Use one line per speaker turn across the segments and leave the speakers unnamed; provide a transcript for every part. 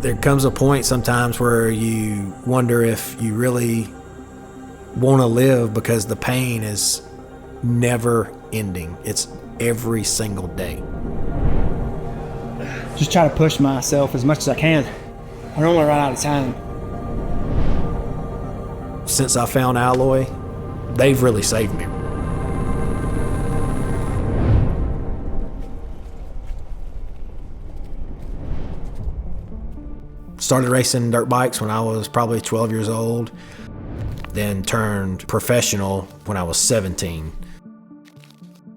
There comes a point sometimes where you wonder if you really want to live, because the pain is never ending. It's every single day.
Just try to push myself as much as I can. I don't want to run out of time.
Since I found Alloy, they've really saved me. Started racing dirt bikes when I was probably 12 years old, then turned professional when I was 17.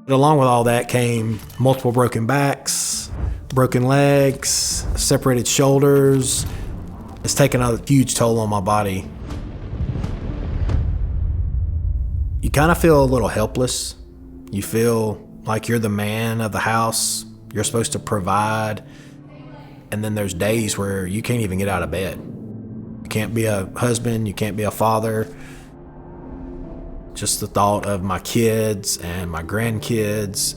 But along with all that came multiple broken backs, broken legs, separated shoulders. It's taken a huge toll on my body. You kind of feel a little helpless. You feel like you're the man of the house. You're supposed to provide. And then there's days where you can't even get out of bed. You can't be a husband, you can't be a father. Just the thought of my kids and my grandkids,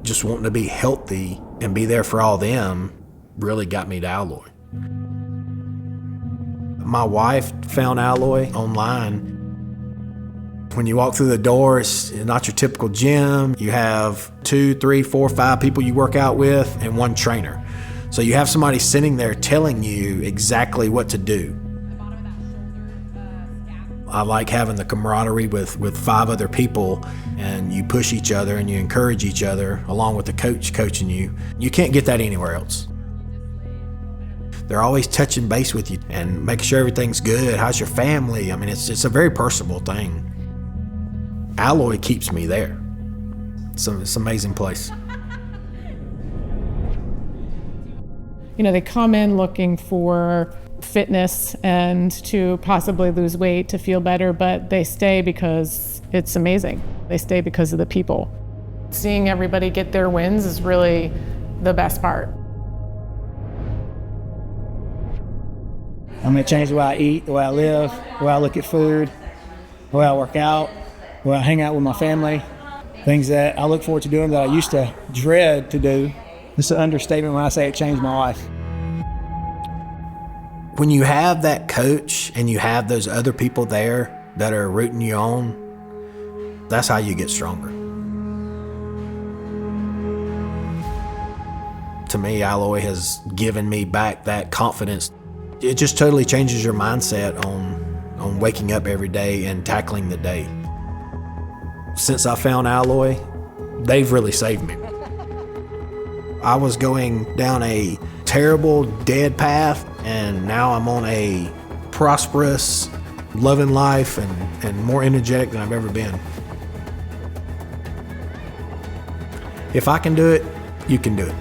just wanting to be healthy and be there for all them, really got me to Alloy. My wife found Alloy online. When you walk through the door, it's not your typical gym. You have 2, 3, 4, 5 people you work out with and one trainer. So you have somebody sitting there telling you exactly what to do. I like having the camaraderie with 5 other people, and you push each other and you encourage each other along with the coach coaching you. You can't get that anywhere else. They're always touching base with you and making sure everything's good. How's your family? I mean, it's a very personable thing. Alloy keeps me there. It's an amazing place.
You know, they come in looking for fitness and to possibly lose weight, to feel better, but they stay because it's amazing. They stay because of the people. Seeing everybody get their wins is really the best part.
I'm gonna change the way I eat, the way I live, the way I look at food, the way I work out, the way I hang out with my family. Things that I look forward to doing that I used to dread to do. It's an understatement when I say it changed my life.
When you have that coach and you have those other people there that are rooting you on, that's how you get stronger. To me, Alloy has given me back that confidence. It just totally changes your mindset on waking up every day and tackling the day. Since I found Alloy, they've really saved me. I was going down a terrible, dead path, and now I'm on a prosperous, loving life and more energetic than I've ever been. If I can do it, you can do it.